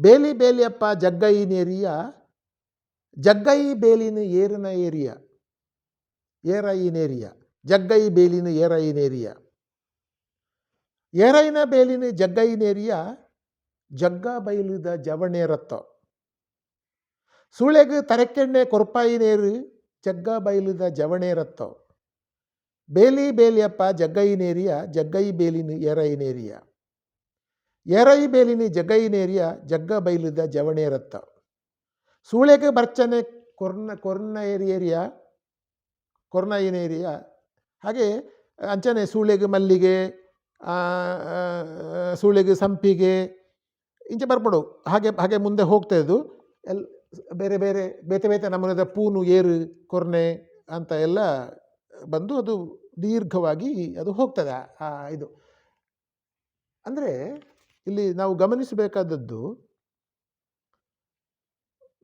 ಬೇಲಿ ಬೇಲಿಯಪ್ಪ ಜಗ್ಗೈನೇರಿಯ ಜಗ್ಗೈ ಬೇಲಿನ ಏರನ ಏರಿಯ ಏರೈನೇರಿಯ ಜಗ್ಗೈ ಬೇಲಿನ ಏರೈನೇರಿಯ ಏರೈನ ಬೇಲಿನ ಜಗ್ಗೈನೇರಿಯ ಜಗ್ಗ ಬೈಲಿದ ಜವಣೇರತ್ತ ಸೂಳೆಗೆ ತರಕೆಣ್ಣೆ ಕೊರ್ಪಾಯಿನೇರು ಜಗ್ಗ ಬೈಲಿದ ಜವಣೇರತ್ತ ಬೇಲಿ ಬೇಲಿಯಪ್ಪ ಜಗ್ಗೈನೇರಿಯ ಜಗ್ಗೈ ಬೇಲಿನ ಏರೈನೇರಿಯ ಏರೈ ಬೇಲಿನಿ ಜಗ್ಗೈನೇರಿಯ ಜಗ್ಗ ಬೈಲಿದ ಜವಣೇರತ್ತ ಸೂಳೆಗೆ ಬರ್ಚನೆ ಕೊರ್ನೈನೇರಿಯ ಹಾಗೆ ಅಂಚನೆ ಸೂಳೆಗೆ ಮಲ್ಲಿಗೆ ಸೂಳೆಗೆ ಸಂಪಿಗೆ ಇಂಚೆ ಬರ್ಪಡು ಹಾಗೆ ಹಾಗೆ ಮುಂದೆ ಹೋಗ್ತಾ ಇದ್ದು ಬೇರೆ ಬೇರೆ ಬೇತೆ ಬೇತೆ ನಮೂನೆದ ಪೂನು ಏರು ಕೊರ್ನೆ ಅಂತ ಎಲ್ಲ ಬಂದು ಅದು ದೀರ್ಘವಾಗಿ ಅದು ಹೋಗ್ತದೆ ಇದು ಅಂದರೆ ಇಲ್ಲಿ ನಾವು ಗಮನಿಸಬೇಕಾದದ್ದು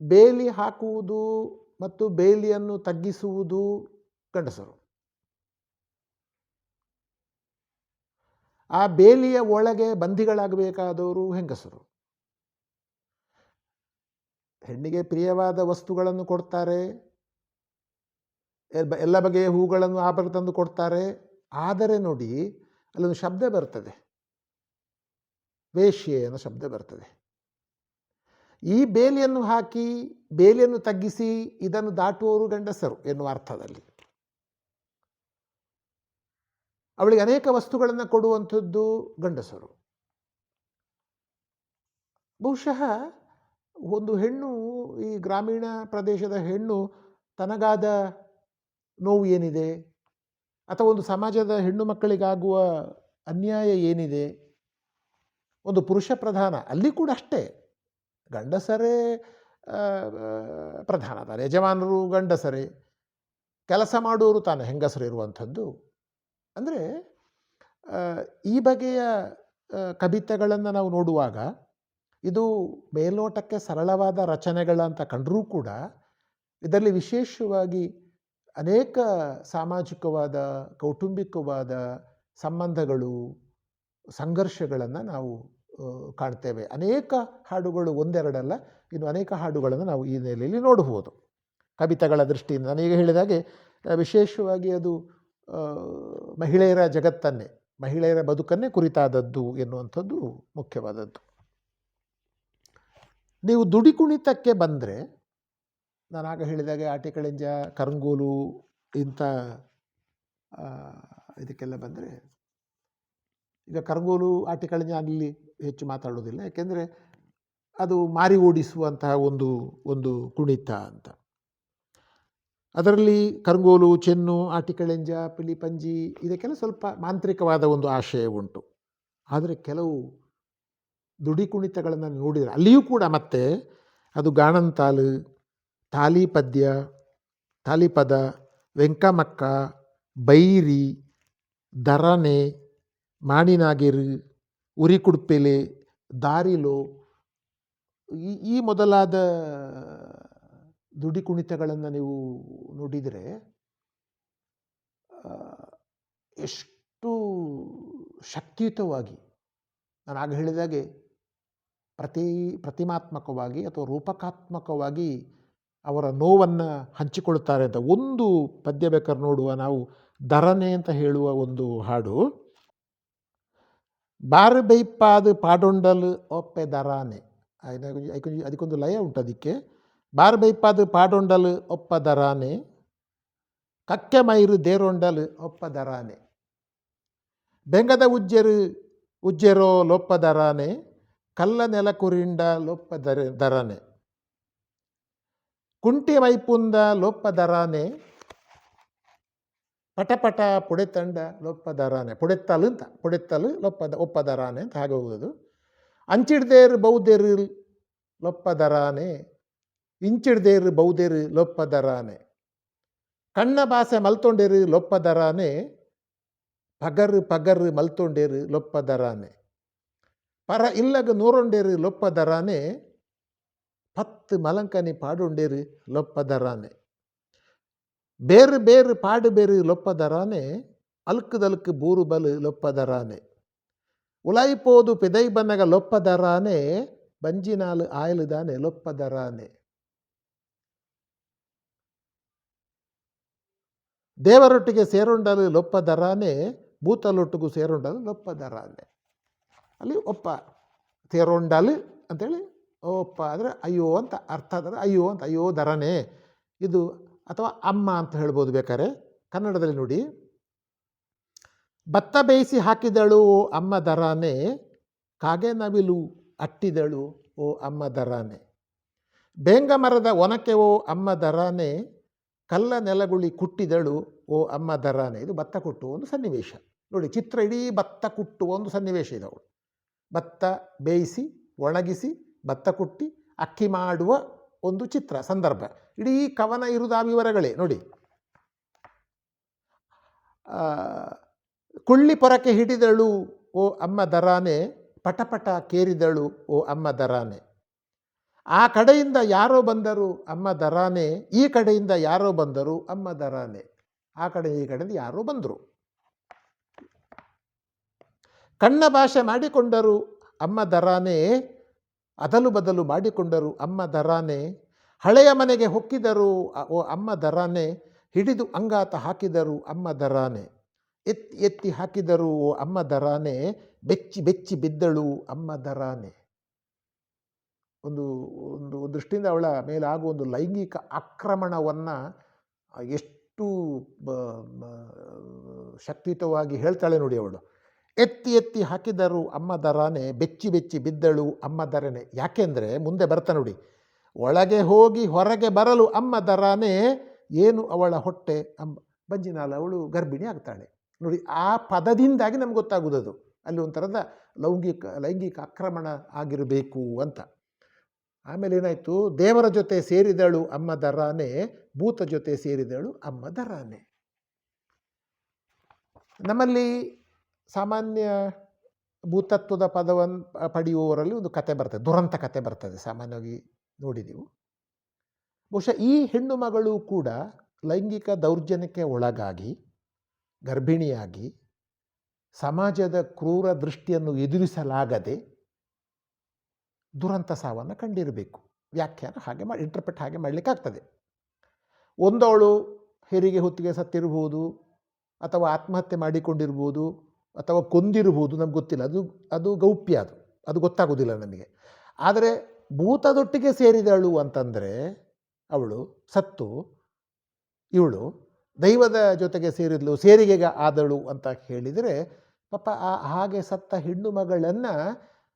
ಬೇಲಿ ಹಾಕುವುದು ಮತ್ತು ಬೇಲಿಯನ್ನು ತಗ್ಗಿಸುವುದು ಗಂಡಸರು. ಆ ಬೇಲಿಯ ಒಳಗೆ ಬಂಧಿಗಳಾಗಬೇಕಾದವರು ಹೆಂಗಸರು. ಹೆಣ್ಣಿಗೆ ಪ್ರಿಯವಾದ ವಸ್ತುಗಳನ್ನು ಕೊಡ್ತಾರೆ, ಎಲ್ಲ ಬಗೆಯ ಹೂಗಳನ್ನು ಆಭರಣ ತಂದು ಕೊಡ್ತಾರೆ. ಆದರೆ ನೋಡಿ ಅಲ್ಲೊಂದು ಶಬ್ದ ಬರ್ತದೆ, ವೇಶ್ಯೆ ಅನ್ನೋ ಶಬ್ದ ಬರ್ತದೆ. ಈ ಬೇಲಿಯನ್ನು ಹಾಕಿ ಬೇಲಿಯನ್ನು ತಗ್ಗಿಸಿ ಇದನ್ನು ದಾಟುವವರು ಗಂಡಸರು ಎನ್ನುವ ಅರ್ಥದಲ್ಲಿ. ಅವಳಿಗೆ ಅನೇಕ ವಸ್ತುಗಳನ್ನು ಕೊಡುವಂಥದ್ದು ಗಂಡಸರು. ಬಹುಶಃ ಒಂದು ಹೆಣ್ಣು, ಈ ಗ್ರಾಮೀಣ ಪ್ರದೇಶದ ಹೆಣ್ಣು ತನಗಾದ ನೋವು ಏನಿದೆ, ಅಥವಾ ಒಂದು ಸಮಾಜದ ಹೆಣ್ಣು ಮಕ್ಕಳಿಗಾಗುವ ಅನ್ಯಾಯ ಏನಿದೆ, ಒಂದು ಪುರುಷ ಪ್ರಧಾನ, ಅಲ್ಲಿ ಕೂಡ ಅಷ್ಟೇ ಗಂಡಸರೇ ಪ್ರಧಾನ, ತಾನೆ ಯಜಮಾನರು ಗಂಡಸರೇ, ಕೆಲಸ ಮಾಡುವವರು ತಾನೆ ಹೆಂಗಸರು ಇರುವಂಥದ್ದು. ಅಂದರೆ ಈ ಬಗೆಯ ಕವಿತೆಗಳನ್ನು ನಾವು ನೋಡುವಾಗ ಇದು ಮೇಲ್ನೋಟಕ್ಕೆ ಸರಳವಾದ ರಚನೆಗಳಂತ ಕಂಡರೂ ಕೂಡ ಇದರಲ್ಲಿ ವಿಶೇಷವಾಗಿ ಅನೇಕ ಸಾಮಾಜಿಕವಾದ, ಕೌಟುಂಬಿಕವಾದ ಸಂಬಂಧಗಳು, ಸಂಘರ್ಷಗಳನ್ನು ನಾವು ಕಾಣ್ತೇವೆ. ಅನೇಕ ಹಾಡುಗಳು, ಒಂದೆರಡಲ್ಲ, ಇನ್ನು ಅನೇಕ ಹಾಡುಗಳನ್ನು ನಾವು ಈ ನೆಲೆಯಲ್ಲಿ ನೋಡಬಹುದು ಕವಿತೆಗಳ ದೃಷ್ಟಿಯಿಂದ. ನಾನೀಗ ಹೇಳಿದಾಗೆ ವಿಶೇಷವಾಗಿ ಅದು ಮಹಿಳೆಯರ ಜಗತ್ತನ್ನೇ, ಮಹಿಳೆಯರ ಬದುಕನ್ನೇ ಕುರಿತಾದದ್ದು ಎನ್ನುವಂಥದ್ದು ಮುಖ್ಯವಾದದ್ದು. ನೀವು ದುಡಿ ಕುಣಿತಕ್ಕೆ ಬಂದರೆ, ನಾನಾಗ ಹೇಳಿದಾಗೆ ಆಟಿಕಳಿಂಜ, ಕರಂಗೋಲು ಇಂಥ ಇದಕ್ಕೆಲ್ಲ ಬಂದರೆ, ಈಗ ಕರಂಗೋಲು ಆಟಿಕಳಿಂಜ ಅಲ್ಲಿ ಹೆಚ್ಚು ಮಾತಾಡೋದಿಲ್ಲ, ಯಾಕೆಂದರೆ ಅದು ಮಾರಿ ಓಡಿಸುವಂತಹ ಒಂದು ಕುಣಿತ ಅಂತ. ಅದರಲ್ಲಿ ಕರಂಗೋಲು, ಚೆನ್ನು, ಆಟಿಕಳೆಂಜ, ಪಿಲಿಪಂಜಿ ಇದಕ್ಕೆಲ್ಲ ಸ್ವಲ್ಪ ಮಾಂತ್ರಿಕವಾದ ಒಂದು ಆಶಯ ಉಂಟು. ಆದರೆ ಕೆಲವು ದುಡಿ ಕುಣಿತಗಳನ್ನು ನೋಡಿದರೆ ಅಲ್ಲಿಯೂ ಕೂಡ ಮತ್ತೆ ಅದು ಗಾಣಂತಾಲು, ತಾಲಿಪದ್ಯ, ತಾಲಿಪದ, ವೆಂಕಮಕ್ಕ, ಬೈರಿ, ದರನೆ, ಮಾಣಿನಾಗೆರು, ಉರಿಕುಡ್ಪೆಲೆ, ದಾರಿಲೋ ಈ ಮೊದಲಾದ ದುಡಿ ಕುಣಿತಗಳನ್ನು ನೀವು ನೋಡಿದರೆ ಎಷ್ಟು ಶಕ್ತಿಯುತವಾಗಿ, ನಾನು ಆಗ ಹೇಳಿದಾಗೆ ಪ್ರತಿಮಾತ್ಮಕವಾಗಿ ಅಥವಾ ರೂಪಕಾತ್ಮಕವಾಗಿ ಅವರ ನೋವನ್ನು ಹಂಚಿಕೊಳ್ತಾರೆ ಅಂತ. ಒಂದು ಪದ್ಯ ಬೇಕಾದ್ರೆ ನೋಡುವ ನಾವು, ದರನೆ ಅಂತ ಹೇಳುವ ಒಂದು ಹಾಡು. ಬಾರು ಬೈಪಾದು ಪಾಡೊಂಡಲು ಒಪ್ಪೆ ದರಾನೆ, ಅದಕ್ಕೊಂದು ಲಯ ಉಂಟು. ಅದಕ್ಕೆ ಬಾರು ಬೈಪಾದು ಪಾಡೊಂಡಲು ಒಪ್ಪ ದರಾನೆ, ಕಕ್ಕೆ ಮೈರು ದೇರೊಂಡಲು ಒಪ್ಪ ದರಾನೆ, ಬೆಂಗದ ಉಜ್ಜೆರೋ ಲೊಪ್ಪ ದರಾನೆ, ಕಲ್ಲ ನೆಲ ಕುರಿಂಡ ಲೊಪ್ಪ ದರಾನೆ, ಕುಂಟಿ ಮೈಪುಂದ ಲೊಪ್ಪ ದರಾನೆ, ಪಟಪಟ ಪುಡೆತಂಡ ಲೊಪ್ಪ ದರಾನೆ, ಪುಡೆತ್ತಲು ಒಪ್ಪ ದರಾನೆ ಅಂತ ಹಾಗೆ ಹೋಗೋದು. ಅಂಚಿಡ್ದೇರು ಬೌದೇರು ಲೊಪ್ಪ ದರಾನೆ, ಇಂಚಿಡ್ದೇರು ಬೌದೇರು ಲೊಪ್ಪ ದರಾನೆ, ಕಣ್ಣ ಬಾಸೆ ಮಲ್ತೊಂಡೇರು ಲೊಪ್ಪ ದರಾನೆ, ಪಗರು ಮಲ್ತೊಂಡೇರು ಲೊಪ್ಪ ದರಾನೆ, ಪರ ಇಲ್ಲಗ ನೂರೊಂಡೇರು ಲೊಪ್ಪ ದರಾನೆ, 10 ಮಲಂಕನಿ ಪಾಡೊಂಡೇರು ಲೊಪ್ಪ ದರಾನೆ, ಬೇರು ಬೇರು ಪಾಡು ಬೇರು ಲೊಪ್ಪ ದರಾನೆ, ಅಲ್ಕದಲ್ಕು ಬೂರು ಬಲು ಲೊಪ್ಪ ದರಾನೆ, ಉಲಾಯಿಪೋದು ಪೆದೈ ಬನ್ನಗ ಲೊಪ್ಪ ದರಾನೆ, ಬಂಜಿನಾಲು ಆಯಲುದಾನೆ ಲೊಪ್ಪದರಾನೆ. ದೇವರೊಟ್ಟಿಗೆ ಸೇರೊಂಡಲು ಲೊಪ್ಪದರಾನೆ, ಭೂತಲೊಟ್ಟಿಗೂ ಸೇರೊಂಡಲು ಲೊಪ್ಪದರಾನೆ. ಅಲ್ಲಿ ಒಪ್ಪ ಸೇರೊಂಡಲು ಅಂತೇಳಿ ಒಪ್ಪ ಅಂದರೆ ಅಯ್ಯೋ ಅಂತ ಅರ್ಥ. ಅಂದರೆ ಅಯ್ಯೋ ಅಂತ, ಅಯ್ಯೋ ದರನೆ ಇದು, ಅಥವಾ ಅಮ್ಮ ಅಂತ ಹೇಳ್ಬೋದು ಬೇಕಾರೆ. ಕನ್ನಡದಲ್ಲಿ ನೋಡಿ, ಭತ್ತ ಬೇಯಿಸಿ ಹಾಕಿದಳು ಓ ಅಮ್ಮ ದರಾನೆ, ಕಾಗೆ ನವಿಲು ಅಟ್ಟಿದಳು ಓ ಅಮ್ಮ ದರಾನೆ. ಬೇಂಗ ಮರದ ಒನಕೆ ಓ ಅಮ್ಮ ದರಾನೆ, ಕಲ್ಲ ನೆಲಗುಳಿ ಕುಟ್ಟಿದಳು ಓ ಅಮ್ಮ ದರಾನೆ. ಇದು ಭತ್ತ ಕುಟ್ಟುವ ಒಂದು ಸನ್ನಿವೇಶ ನೋಡಿ. ಚಿತ್ರ ಇಡೀ ಭತ್ತ ಕುಟ್ಟುವ ಒಂದು ಸನ್ನಿವೇಶ ಇದೆ. ಅವಳು ಭತ್ತ ಬೇಯಿಸಿ ಒಣಗಿಸಿ ಭತ್ತ ಕುಟ್ಟಿ ಅಕ್ಕಿ ಮಾಡುವ ಒಂದು ಚಿತ್ರ ಸಂದರ್ಭ. ಇಡೀ ಕವನ ಇರುವುದು ಆ ವಿವರಗಳೇ ನೋಡಿ. ಕುಳ್ಳಿ ಪೊರಕೆ ಹಿಡಿದಳು ಓ ಅಮ್ಮ ದರಾನೆ, ಪಟಪಟ ಕೇರಿದಳು ಓ ಅಮ್ಮ ದರಾನೆ. ಆ ಕಡೆಯಿಂದ ಯಾರೋ ಬಂದರು ಅಮ್ಮ ದರಾನೆ, ಈ ಕಡೆಯಿಂದ ಯಾರೋ ಬಂದರು ಅಮ್ಮ ದರಾನೆ. ಆ ಕಡೆ ಈ ಕಡೆಯಿಂದ ಯಾರೋ ಬಂದರು. ಕಣ್ಣ ಭಾಷೆ ಮಾಡಿಕೊಂಡರು ಅಮ್ಮ ದರಾನೆ, ಅದಲು ಬದಲು ಮಾಡಿಕೊಂಡರು ಅಮ್ಮ ದರಾನೆ. ಹಳೆಯ ಮನೆಗೆ ಹೊಕ್ಕಿದರು ಓ ಅಮ್ಮ ದರಾನೆ, ಹಿಡಿದು ಅಂಗಾತ ಹಾಕಿದರು ಅಮ್ಮ ದರಾನೆ. ಎತ್ತಿ ಎತ್ತಿ ಹಾಕಿದರು ಓ ಅಮ್ಮ ದರಾನೆ, ಬೆಚ್ಚಿ ಬೆಚ್ಚಿ ಬಿದ್ದಳು ಅಮ್ಮ ದರಾನೆ. ಒಂದು ಒಂದು ದೃಷ್ಟಿಯಿಂದ ಅವಳ ಮೇಲಾಗುವ ಒಂದು ಲೈಂಗಿಕ ಆಕ್ರಮಣವನ್ನು ಎಷ್ಟು ಶಕ್ತಿಯುತವಾಗಿ ಹೇಳ್ತಾಳೆ ನೋಡಿ ಅವಳು. ಎತ್ತಿ ಎತ್ತಿ ಹಾಕಿದರು ಅಮ್ಮ ದರಾನೆ, ಬೆಚ್ಚಿ ಬೆಚ್ಚಿ ಬಿದ್ದಳು ಅಮ್ಮ ದರಾನೆ. ಯಾಕೆಂದರೆ ಮುಂದೆ ಬರ್ತಾ ನೋಡಿ, ಒಳಗೆ ಹೋಗಿ ಹೊರಗೆ ಬರಲು ಅಮ್ಮ ದರಾನೆ, ಏನು ಅವಳ ಹೊಟ್ಟೆ ಬಂಜಿನಾಲ, ಅವಳು ಗರ್ಭಿಣಿ ಆಗ್ತಾಳೆ ನೋಡಿ. ಆ ಪದದಿಂದಾಗಿ ನಮ್ಗೆ ಗೊತ್ತಾಗುವುದು ಅಲ್ಲಿ ಒಂಥರದ ಲೈಂಗಿಕ ಆಕ್ರಮಣ ಆಗಿರಬೇಕು ಅಂತ. ಆಮೇಲೆ ಏನಾಯಿತು, ದೇವರ ಜೊತೆ ಸೇರಿದಳು ಅಮ್ಮ ದರಾನೆ, ಭೂತ ಜೊತೆ ಸೇರಿದಳು ಅಮ್ಮ ದರಾನೆ. ನಮ್ಮಲ್ಲಿ ಸಾಮಾನ್ಯ ಭೂತತ್ವದ ಪದವನ್ನು ಪಡೆಯುವವರಲ್ಲಿ ಒಂದು ಕತೆ ಬರ್ತದೆ, ದುರಂತ ಕತೆ ಬರ್ತದೆ, ಸಾಮಾನ್ಯವಾಗಿ ನೋಡಿದೆವು. ಬಹುಶಃ ಈ ಹೆಣ್ಣು ಮಗಳು ಕೂಡ ಲೈಂಗಿಕ ದೌರ್ಜನ್ಯಕ್ಕೆ ಒಳಗಾಗಿ ಗರ್ಭಿಣಿಯಾಗಿ ಸಮಾಜದ ಕ್ರೂರ ದೃಷ್ಟಿಯನ್ನು ಎದುರಿಸಲಾಗದೆ ದುರಂತ ಸಾವನ್ನು ಕಂಡಿರಬೇಕು. ವ್ಯಾಖ್ಯಾನ ಹಾಗೆ ಮಾಡಿ, ಇಂಟರ್ಪ್ರೆಟ್ ಹಾಗೆ ಮಾಡಲಿಕ್ಕಾಗ್ತದೆ. ಒಂದವಳು ಹೆರಿಗೆ ಹೊತ್ತಿಗೆ ಸತ್ತಿರ್ಬೋದು, ಅಥವಾ ಆತ್ಮಹತ್ಯೆ ಮಾಡಿಕೊಂಡಿರ್ಬೋದು, ಅಥವಾ ಕೊಂದಿರ್ಬೋದು, ನಮ್ಗೆ ಗೊತ್ತಿಲ್ಲ. ಅದು ಗೌಪ್ಯ, ಅದು ಗೊತ್ತಾಗೋದಿಲ್ಲ ನಮಗೆ. ಆದರೆ ಭೂತದೊಟ್ಟಿಗೆ ಸೇರಿದಳು ಅಂತಂದರೆ ಅವಳು ಸತ್ತು, ಇವಳು ದೈವದ ಜೊತೆಗೆ ಸೇರಿದಳು, ಸೇರಿಗೆಗೆ ಆದಳು ಅಂತ ಹೇಳಿದರೆ ಪಾಪ ಹಾಗೆ ಸತ್ತ ಹೆಣ್ಣು ಮಗಳನ್ನು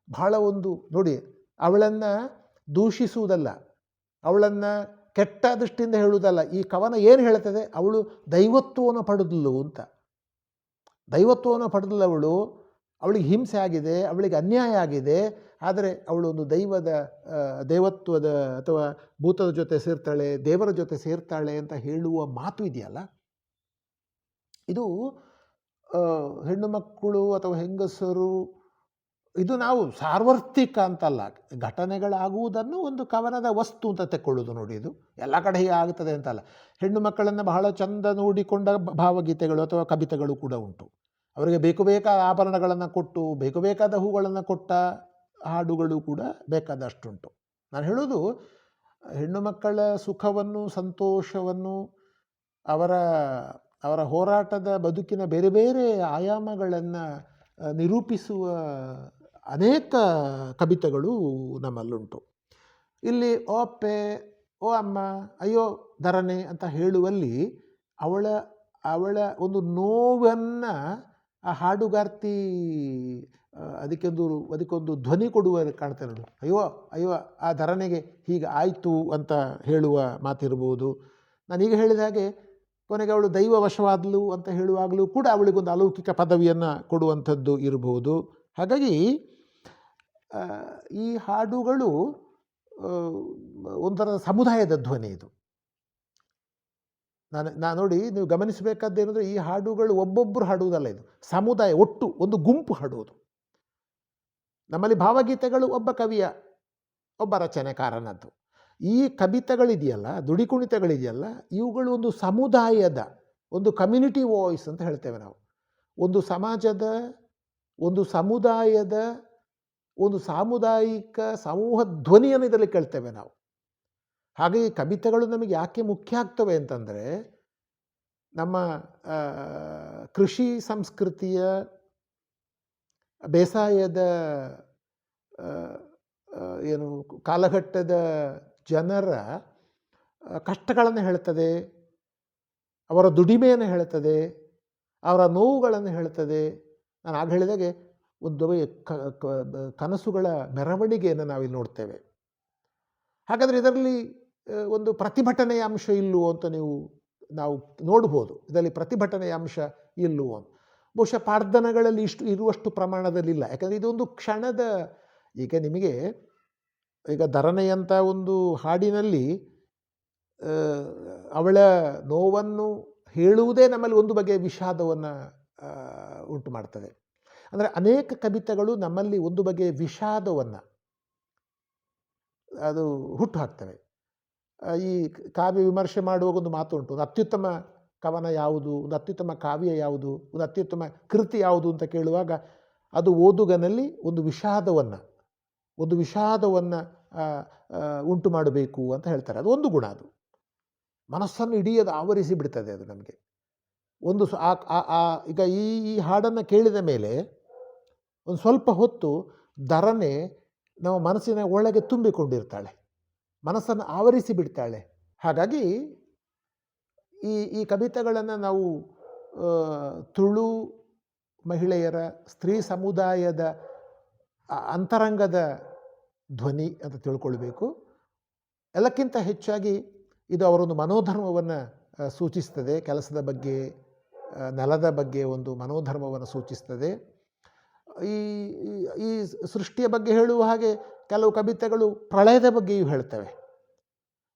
ಬಹಳ ಒಂದು ನೋಡಿ, ಅವಳನ್ನು ದೂಷಿಸುವುದಲ್ಲ, ಅವಳನ್ನು ಕೆಟ್ಟ ದೃಷ್ಟಿಯಿಂದ ಹೇಳುವುದಲ್ಲ. ಈ ಕವನ ಏನು ಹೇಳ್ತದೆ, ಅವಳು ದೈವತ್ವವನ್ನು ಪಡೆದಳು ಅಂತ. ದೈವತ್ವವನ್ನು ಪಡೆದಳು ಅವಳು, ಅವಳಿಗೆ ಹಿಂಸೆ ಆಗಿದೆ, ಅವಳಿಗೆ ಅನ್ಯಾಯ ಆಗಿದೆ. ಆದರೆ ಅವಳು ಒಂದು ದೈವತ್ವದ ಅಥವಾ ಭೂತದ ಜೊತೆ ಸೇರ್ತಾಳೆ, ದೇವರ ಜೊತೆ ಸೇರ್ತಾಳೆ ಅಂತ ಹೇಳುವ ಮಾತು ಇದೆಯಲ್ಲ, ಇದು ಹೆಣ್ಣು ಮಕ್ಕಳು ಅಥವಾ ಹೆಂಗಸರು, ಇದು ನಾವು ಸಾರ್ವತ್ರಿಕ ಅಂತಲ್ಲ, ಘಟನೆಗಳಾಗುವುದನ್ನು ಒಂದು ಕವನದ ವಸ್ತು ಅಂತ ತೆಕ್ಕೊಳ್ಳೋದು ನೋಡಿ. ಇದು ಎಲ್ಲ ಕಡೆ ಹೀಗೆ ಆಗ್ತದೆ ಅಂತಲ್ಲ. ಹೆಣ್ಣು ಮಕ್ಕಳನ್ನು ಬಹಳ ಚಂದ ನೋಡಿಕೊಂಡ ಭಾವಗೀತೆಗಳು ಅಥವಾ ಕವಿತೆಗಳು ಕೂಡ ಉಂಟು. ಅವರಿಗೆ ಬೇಕು ಬೇಕಾದ ಆಭರಣಗಳನ್ನು ಕೊಟ್ಟು, ಬೇಕು ಬೇಕಾದ ಹೂಗಳನ್ನು ಕೊಟ್ಟ ಹಾಡುಗಳು ಕೂಡ ಬೇಕಾದಷ್ಟುಂಟು. ನಾನು ಹೇಳೋದು, ಹೆಣ್ಣು ಮಕ್ಕಳ ಸುಖವನ್ನು, ಸಂತೋಷವನ್ನು, ಅವರ ಹೋರಾಟದ ಬದುಕಿನ ಬೇರೆ ಬೇರೆ ಆಯಾಮಗಳನ್ನು ನಿರೂಪಿಸುವ ಅನೇಕ ಕವಿತೆಗಳು ನಮ್ಮಲ್ಲುಂಟು. ಇಲ್ಲಿ ಓ ಅಪ್ಪೆ, ಓ ಅಮ್ಮ, ಅಯ್ಯೋ ದರನೆ ಅಂತ ಹೇಳುವಲ್ಲಿ ಅವಳ ಒಂದು ನೋವನ್ನು ಆ ಹಾಡುಗಾರ್ತಿ ಅದಕ್ಕೊಂದು ಧ್ವನಿ ಕೊಡುವ ಕಾಣ್ತಾರೆ ನೋಡಿ. ಅಯ್ಯೋ ಅಯ್ಯೋ ಆ ದರನೆಗೆ ಹೀಗೆ ಆಯಿತು ಅಂತ ಹೇಳುವ ಮಾತಿರ್ಬೋದು. ನಾನೀಗ ಹೇಳಿದ ಹಾಗೆ ಕೊನೆಗೆ ಅವಳು ದೈವ ವಶವಾದಳು ಅಂತ ಹೇಳುವಾಗಲೂ ಕೂಡ ಅವಳಿಗೊಂದು ಅಲೌಕಿಕ ಪದವಿಯನ್ನು ಕೊಡುವಂಥದ್ದು ಇರಬಹುದು. ಹಾಗಾಗಿ ಈ ಹಾಡುಗಳು ಒಂಥರ ಸಮುದಾಯದ ಧ್ವನಿ. ಇದು ನಾನು ನೋಡಿ, ನೀವು ಗಮನಿಸಬೇಕಾದ್ದೇನೆಂದರೆ, ಈ ಹಾಡುಗಳು ಒಬ್ಬೊಬ್ಬರು ಹಾಡುವುದಲ್ಲ, ಇದು ಸಮುದಾಯ, ಒಟ್ಟು ಒಂದು ಗುಂಪು ಹಾಡುವುದು. ನಮ್ಮಲ್ಲಿ ಭಾವಗೀತೆಗಳು ಒಬ್ಬ ಕವಿಯ, ಒಬ್ಬ ರಚನೆಕಾರನದ್ದು. ಈ ಕವಿತೆಗಳಿದೆಯಲ್ಲ, ದುಡಿಕುಣಿತಗಳಿದೆಯಲ್ಲ, ಇವುಗಳು ಒಂದು ಸಮುದಾಯದ, ಒಂದು ಕಮ್ಯುನಿಟಿ ವಾಯ್ಸ್ ಅಂತ ಹೇಳ್ತೇವೆ ನಾವು. ಒಂದು ಸಮಾಜದ, ಒಂದು ಸಮುದಾಯದ ಒಂದು ಸಾಮುದಾಯಿಕ ಸಮೂಹ ಧ್ವನಿಯನ್ನು ಇದರಲ್ಲಿ ಕೇಳ್ತೇವೆ ನಾವು. ಹಾಗೆ ಕವಿತೆಗಳು ನಮಗೆ ಯಾಕೆ ಮುಖ್ಯ ಆಗ್ತವೆ ಅಂತಂದರೆ, ನಮ್ಮ ಕೃಷಿ ಸಂಸ್ಕೃತಿಯ, ಬೇಸಾಯದ ಏನು ಕಾಲಘಟ್ಟದ ಜನರ ಕಷ್ಟಗಳನ್ನು ಹೇಳ್ತದೆ, ಅವರ ದುಡಿಮೆಯನ್ನು ಹೇಳ್ತದೆ, ಅವರ ನೋವುಗಳನ್ನು ಹೇಳ್ತದೆ. ನಾನು ಆಗ ಹೇಳಿದಾಗೆ ಒಂದು ಕನಸುಗಳ ಮೆರವಣಿಗೆಯನ್ನು ನಾವಿಲ್ಲಿ ನೋಡ್ತೇವೆ. ಹಾಗಾದರೆ ಇದರಲ್ಲಿ ಒಂದು ಪ್ರತಿಭಟನೆಯ ಅಂಶ ಇಲ್ಲವೋ ಅಂತ ನಾವು ನೋಡ್ಬೋದು. ಇದರಲ್ಲಿ ಪ್ರತಿಭಟನೆಯ ಅಂಶ ಇಲ್ಲವೋ ಅಂತ. ಬಹುಶಃ ಪಾಡ್ದನಗಳಲ್ಲಿ ಇರುವಷ್ಟು ಪ್ರಮಾಣದಲ್ಲಿಲ್ಲ. ಯಾಕಂದರೆ ಇದೊಂದು ಕ್ಷಣದ, ಈಗ ನಿಮಗೆ ಈಗ ಧರಣೆಯಂಥ ಒಂದು ಹಾಡಿನಲ್ಲಿ ಅವಳ ನೋವನ್ನು ಹೇಳುವುದೇ ನಮ್ಮಲ್ಲಿ ಒಂದು ಬಗೆಯ ವಿಷಾದವನ್ನು ಉಂಟು ಮಾಡ್ತದೆ. ಅಂದರೆ ಅನೇಕ ಕವಿತೆಗಳು ನಮ್ಮಲ್ಲಿ ಒಂದು ಬಗೆಯ ವಿಷಾದವನ್ನು ಅದು ಹುಟ್ಟು ಹಾಕ್ತವೆ. ಈ ಕಾವ್ಯ ವಿಮರ್ಶೆ ಮಾಡುವಾಗ ಒಂದು ಮಾತು ಉಂಟು, ಒಂದು ಅತ್ಯುತ್ತಮ ಕವನ ಯಾವುದು, ಒಂದು ಅತ್ಯುತ್ತಮ ಕಾವ್ಯ ಯಾವುದು, ಒಂದು ಅತ್ಯುತ್ತಮ ಕೃತಿ ಯಾವುದು ಅಂತ ಕೇಳುವಾಗ ಅದು ಓದುಗನಲ್ಲಿ ಒಂದು ವಿಷಾದವನ್ನು ಉಂಟು ಮಾಡಬೇಕು ಅಂತ ಹೇಳ್ತಾರೆ. ಅದು ಒಂದು ಗುಣ, ಅದು ಮನಸ್ಸನ್ನು ಇಡೀ ಅದು ಆವರಿಸಿ ಬಿಡ್ತದೆ. ಅದು ನಮಗೆ ಒಂದು ಈಗ ಈ ಹಾಡನ್ನು ಕೇಳಿದ ಮೇಲೆ ಒಂದು ಸ್ವಲ್ಪ ಹೊತ್ತು ಧರಣೆ ನಮ್ಮ ಮನಸ್ಸಿನ ಒಳಗೆ ತುಂಬಿಕೊಂಡಿರ್ತಾಳೆ, ಮನಸ್ಸನ್ನು ಆವರಿಸಿ ಬಿಡ್ತಾಳೆ. ಹಾಗಾಗಿ ಈ ಕವಿತೆಗಳನ್ನು ನಾವು ತುಳು ಮಹಿಳೆಯರ, ಸ್ತ್ರೀ ಸಮುದಾಯದ ಅಂತರಂಗದ ಧ್ವನಿ ಅಂತ ತಿಳ್ಕೊಳ್ಬೇಕು. ಎಲ್ಲಕ್ಕಿಂತ ಹೆಚ್ಚಾಗಿ ಇದು ಅವರೊಂದು ಮನೋಧರ್ಮವನ್ನು ಸೂಚಿಸ್ತದೆ. ಕೆಲಸದ ಬಗ್ಗೆ, ನೆಲದ ಬಗ್ಗೆ ಒಂದು ಮನೋಧರ್ಮವನ್ನು ಸೂಚಿಸ್ತದೆ. ಈ ಸೃಷ್ಟಿಯ ಬಗ್ಗೆ ಹೇಳುವ ಹಾಗೆ ಕೆಲವು ಕವಿತೆಗಳು ಪ್ರಳಯದ ಬಗ್ಗೆಯೂ ಹೇಳ್ತವೆ.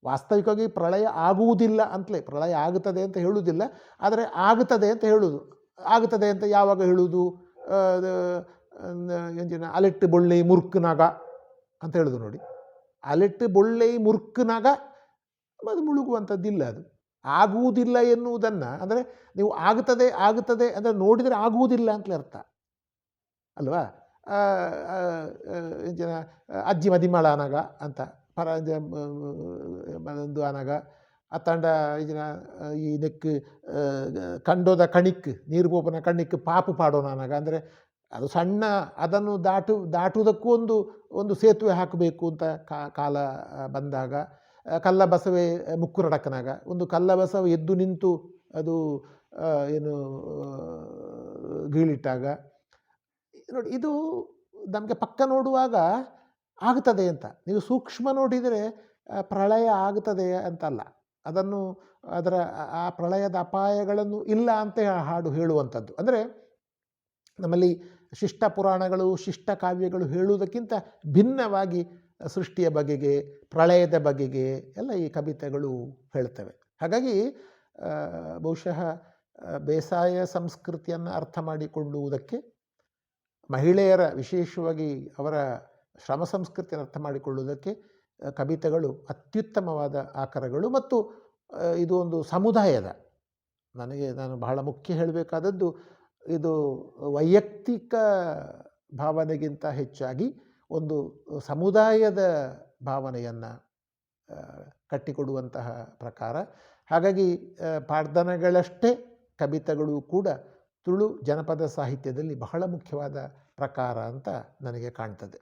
ವಾಸ್ತವಿಕವಾಗಿ ಪ್ರಳಯ ಆಗುವುದಿಲ್ಲ ಅಂತಲೇ, ಪ್ರಳಯ ಆಗುತ್ತದೆ ಅಂತ ಹೇಳುವುದಿಲ್ಲ, ಆದರೆ ಆಗುತ್ತದೆ ಅಂತ ಹೇಳುವುದು. ಆಗುತ್ತದೆ ಅಂತ ಯಾವಾಗ ಹೇಳುವುದು? ಎಂಜಿನ ಅಲೆಟ್ಟು ಬೊಳ್ಳೆ ಮುರುಕ್ನಾಗ ಅಂತ ಹೇಳುದು ನೋಡಿ. ಅಲೆಟ್ಟು ಬೊಳ್ಳೆ ಮುರುಕ್ನಾಗ ಅದು ಮುಳುಗುವಂಥದ್ದಿಲ್ಲ. ಅದು ಆಗುವುದಿಲ್ಲ ಎನ್ನುವುದನ್ನು, ಅಂದರೆ ನೀವು ಆಗುತ್ತದೆ ಅಂದರೆ ನೋಡಿದರೆ ಆಗುವುದಿಲ್ಲ ಅಂತಲೇ ಅರ್ಥ ಅಲ್ವಾ? ಎಂಜಿನ ಅಜ್ಜಿ ಮದಿಮಾಳ ಅನಗ ಅಂತ ಒಂದು ಅನಗ ಅತ್ತಂಡ ಈಜಿನ ಈ ನೆಕ್ ಕಂಡೋದ ಕಣಿಕ್ ನೀರು ಪೋಪನ ಕಣ್ಣಿಕ್ ಪಾಪು ಪಾಡೋಣ ಅನಗ, ಅಂದರೆ ಅದು ಸಣ್ಣ, ಅದನ್ನು ದಾಟುವುದಕ್ಕೂ ಒಂದು ಸೇತುವೆ ಹಾಕಬೇಕು ಅಂತ ಕಾಲ ಬಂದಾಗ. ಕಲ್ಲ ಬಸವೆ ಮುಕ್ಕುರಡಕ್ಕನಾಗ, ಒಂದು ಕಲ್ಲ ಬಸವ ಎದ್ದು ನಿಂತು ಅದು ಏನು ಗೀಳಿಟ್ಟಾಗ ನೋಡಿ. ಇದು ನಮಗೆ ಪಕ್ಕ ನೋಡುವಾಗ ಆಗ್ತದೆ ಅಂತ, ನೀವು ಸೂಕ್ಷ್ಮ ನೋಡಿದರೆ ಪ್ರಳಯ ಆಗ್ತದೆ ಅಂತಲ್ಲ, ಅದರ ಆ ಪ್ರಳಯದ ಅಪಾಯಗಳನ್ನು ಇಲ್ಲ ಅಂತ ಹಾಡು ಹೇಳುವಂಥದ್ದು. ಅಂದರೆ ನಮ್ಮಲ್ಲಿ ಶಿಷ್ಟ ಪುರಾಣಗಳು, ಶಿಷ್ಟ ಕಾವ್ಯಗಳು ಹೇಳುವುದಕ್ಕಿಂತ ಭಿನ್ನವಾಗಿ ಸೃಷ್ಟಿಯ ಬಗೆಗೆ, ಪ್ರಳಯದ ಬಗೆಗೆ ಎಲ್ಲ ಈ ಕವಿತೆಗಳು ಹೇಳ್ತವೆ. ಹಾಗಾಗಿ ಬಹುಶಃ ಬೇಸಾಯ ಸಂಸ್ಕೃತಿಯನ್ನು ಅರ್ಥ ಮಾಡಿಕೊಳ್ಳುವುದಕ್ಕೆ, ಮಹಿಳೆಯರ ವಿಶೇಷವಾಗಿ ಅವರ ಶ್ರಮ ಸಂಸ್ಕೃತಿಯನ್ನು ಅರ್ಥ ಮಾಡಿಕೊಳ್ಳುವುದಕ್ಕೆ ಕವಿತೆಗಳು ಅತ್ಯುತ್ತಮವಾದ ಆಕರಗಳು. ಮತ್ತು ಇದು ಒಂದು ಸಮುದಾಯದ, ನಾನು ಬಹಳ ಮುಖ್ಯ ಹೇಳಬೇಕಾದದ್ದು, ಇದು ವೈಯಕ್ತಿಕ ಭಾವನೆಗಿಂತ ಹೆಚ್ಚಾಗಿ ಒಂದು ಸಮುದಾಯದ ಭಾವನೆಯನ್ನು ಕಟ್ಟಿಕೊಡುವಂತಹ ಪ್ರಕಾರ. ಹಾಗಾಗಿ ಪಾಡ್ದನಗಳಷ್ಟೇ ಕವಿತೆಗಳು ಕೂಡ ತುಳು ಜನಪದ ಸಾಹಿತ್ಯದಲ್ಲಿ ಬಹಳ ಮುಖ್ಯವಾದ ಪ್ರಕಾರ ಅಂತ ನನಗೆ ಕಾಣ್ತದೆ.